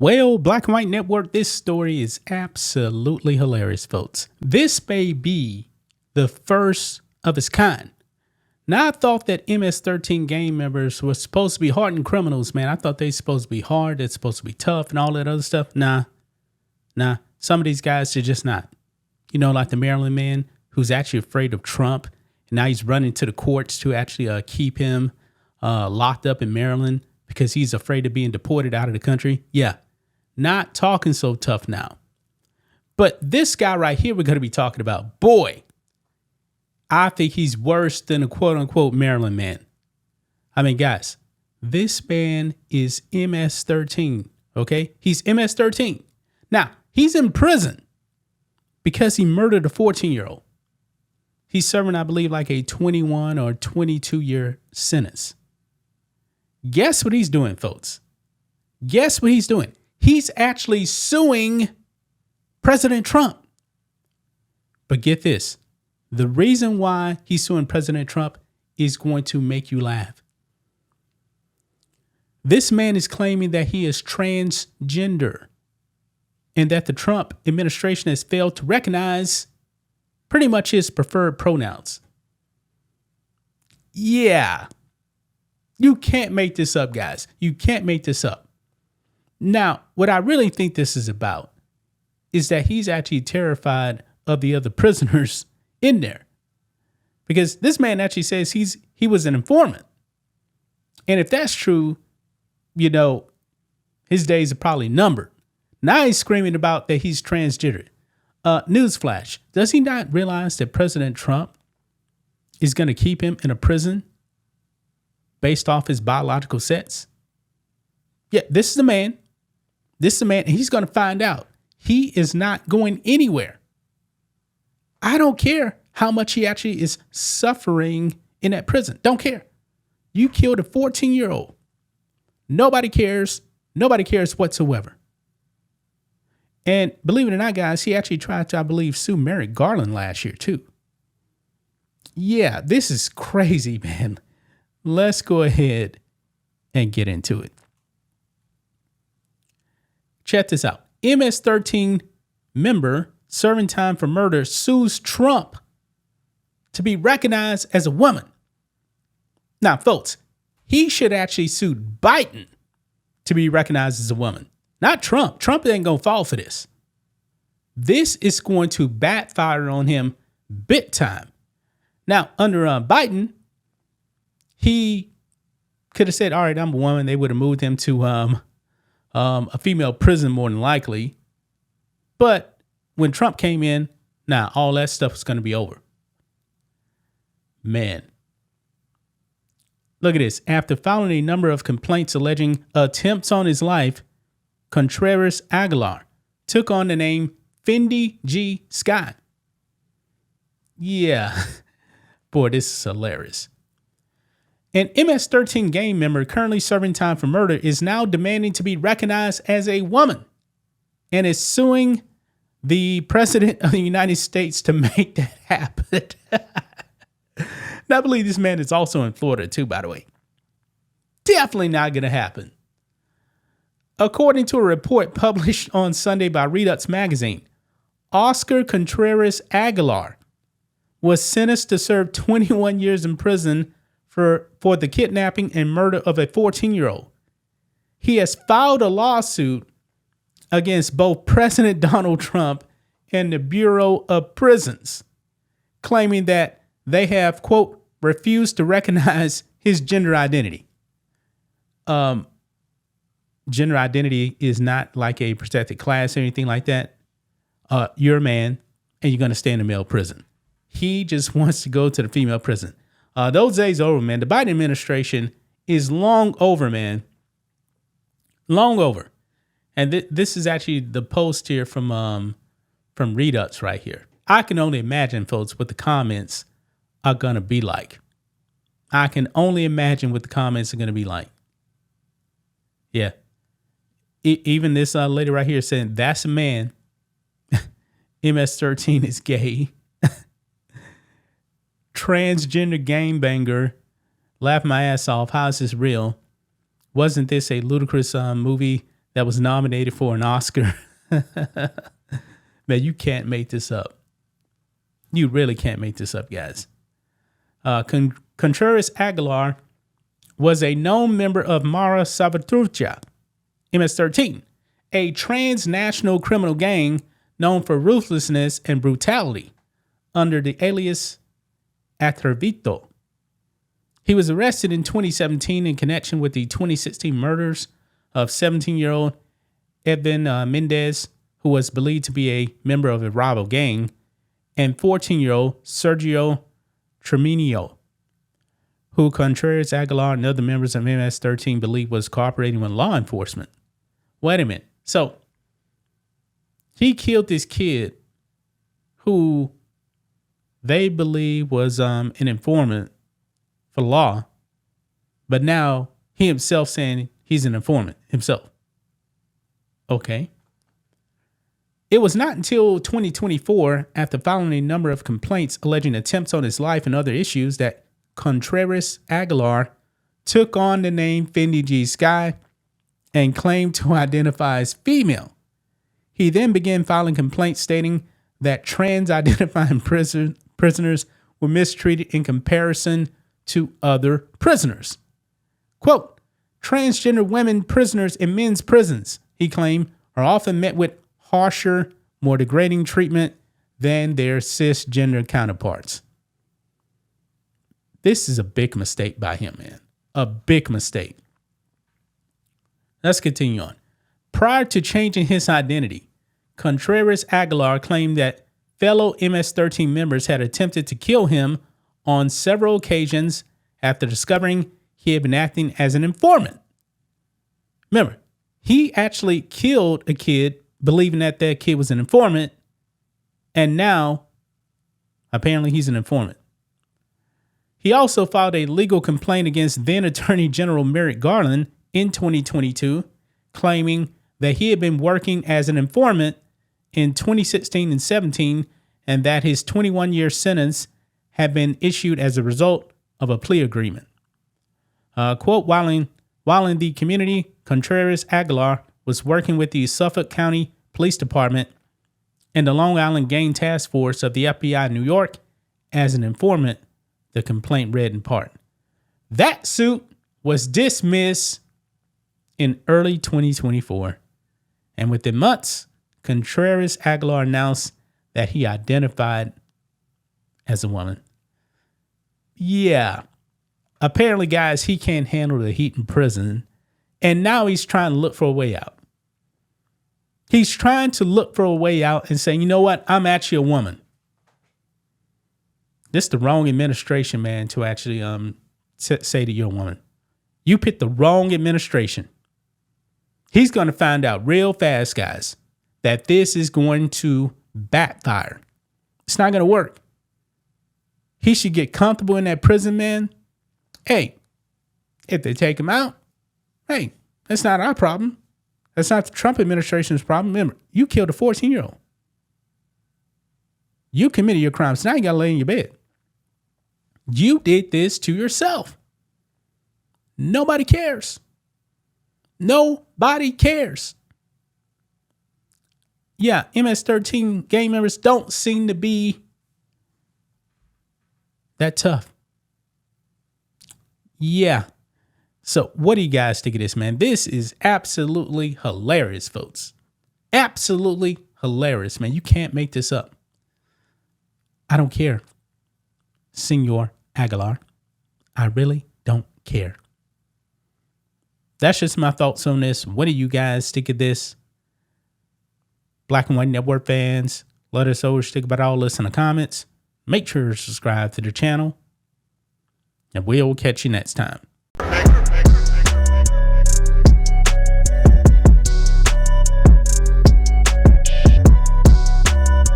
Well, Black and White Network, this story is absolutely hilarious, folks. This may be the first of its kind. Now, I thought that MS-13 gang members were supposed to be hardened criminals, man. I thought they were supposed to be hard, they're supposed to be tough and all that other stuff. Nah. Some of these guys are just not. You know, like the Maryland man who's actually afraid of Trump. And now he's running to the courts to actually keep him locked up in Maryland because he's afraid of being deported out of the country. Yeah, not talking so tough now. But this guy right here we're going to be talking about, boy, I think he's worse than a quote unquote Maryland man. I mean, guys, this man is MS-13, okay? He's MS-13. Now, he's in prison because he murdered a 14-year-old. He's serving, I believe, like a 21 or 22-year sentence. Guess what he's doing, folks? Guess what he's doing? He's actually suing President Trump. But get this. The reason why he's suing President Trump is going to make you laugh. This man is claiming that he is transgender and that the Trump administration has failed to recognize pretty much his preferred pronouns. Yeah. You can't make this up, guys. You can't make this up. Now, what I really think this is about is that he's actually terrified of the other prisoners in there. Because this man actually says he was an informant. And if that's true, you know, his days are probably numbered. Now he's screaming about that he's transgender. Newsflash. Does he not realize that President Trump is going to keep him in a prison based off his biological sex? Yeah, this is the man. This is the man. And he's going to find out. He is not going anywhere. I don't care how much he actually is suffering in that prison. Don't care. You killed a 14-year-old. Nobody cares. Nobody cares whatsoever. And believe it or not, guys, he actually tried to, I believe, sue Merrick Garland last year, too. Yeah, this is crazy, man. Let's go ahead and get into it. Check this out. MS-13 member serving time for murder sues Trump to be recognized as a woman. Now, folks, he should actually sue Biden to be recognized as a woman. Not Trump. Trump ain't going to fall for this. This is going to backfire on him big time. Now, under Biden, he could have said, all right, I'm a woman. They would have moved him to a female prison more than likely. But when Trump came in, now all that stuff is going to be over. Man. Look at this. After filing a number of complaints alleging attempts on his life, Contreras Aguilar took on the name Fendi G. Scott. Yeah. Boy, this is hilarious. An MS-13 gang member currently serving time for murder is now demanding to be recognized as a woman and is suing the president of the United States to make that happen. Now, I believe this man is also in Florida, too, by the way. Definitely not going to happen. According to a report published on Sunday by Redux magazine, Oscar Contreras Aguilar was sentenced to serve 21 years in prison for the kidnapping and murder of a 14-year-old. He has filed a lawsuit against both President Donald Trump and the Bureau of Prisons, claiming that they have, quote, refused to recognize his gender identity. Gender identity is not like a protected class or anything like that. You're a man and you're going to stay in a male prison. He just wants to go to the female prison. Those days are over, man. The Biden administration is long over, man. Long over. And this is actually the post here from Redux right here. I can only imagine, folks, what the comments are going to be like. I can only imagine what the comments are going to be like. Yeah. Even this lady right here saying, that's a man. MS-13 is gay. Transgender gangbanger. Laugh my ass off. How is this real? Wasn't this a ludicrous movie that was nominated for an Oscar. Man, you can't make this up. You really can't make this up, guys. Contreras Aguilar was a known member of Mara Salvatrucha, MS-13, a transnational criminal gang known for ruthlessness and brutality under the alias Atravito. He was arrested in 2017 in connection with the 2016 murders of 17-year-old Edwin Mendez, who was believed to be a member of a rival gang, and 14-year-old Sergio Treminio, who Contreras Aguilar and other members of MS-13 believed was cooperating with law enforcement. Wait a minute. So he killed this kid who they believe was an informant for law, but now he himself saying he's an informant himself. Okay. It was not until 2024, after filing a number of complaints alleging attempts on his life and other issues, that Contreras Aguilar took on the name Fendi G Sky and claimed to identify as female. He then began filing complaints stating that trans-identifying prisoners were mistreated in comparison to other prisoners. Quote, transgender women prisoners in men's prisons, he claimed, are often met with harsher, more degrading treatment than their cisgender counterparts. This is a big mistake by him, man. A big mistake. Let's continue on. Prior to changing his identity, Contreras Aguilar claimed that fellow MS-13 members had attempted to kill him on several occasions after discovering he had been acting as an informant. Remember, he actually killed a kid believing that that kid was an informant, and now apparently he's an informant. He also filed a legal complaint against then Attorney General Merrick Garland in 2022, claiming that he had been working as an informant in 2016 and 17, and that his 21-year sentence had been issued as a result of a plea agreement. Quote, while in the community, Contreras Aguilar was working with the Suffolk County Police Department and the Long Island Gang Task Force of the FBI in New York as an informant, the complaint read in part. That suit was dismissed in early 2024, and within months, Contreras Aguilar announced that he identified as a woman. Yeah, apparently, guys, he can't handle the heat in prison, and now he's trying to look for a way out. He's trying to look for a way out and saying, you know what, I'm actually a woman. This is the wrong administration, man, to actually say that you're a woman. You picked the wrong administration. He's going to find out real fast, guys, that this is going to backfire. It's not going to work. He should get comfortable in that prison, man. Hey, if they take him out, hey, that's not our problem. That's not the Trump administration's problem. Remember, you killed a 14-year-old. You committed your crimes. Now you got to lay in your bed. You did this to yourself. Nobody cares. Nobody cares. Yeah, MS-13 gang members don't seem to be that tough. Yeah. So what do you guys think of this, man? This is absolutely hilarious, folks. Absolutely hilarious, man. You can't make this up. I don't care, Senor Aguilar. I really don't care. That's just my thoughts on this. What do you guys think of this? Black and White Network fans, let us know what you think about all this in the comments. Make sure to subscribe to the channel, and we'll catch you next time.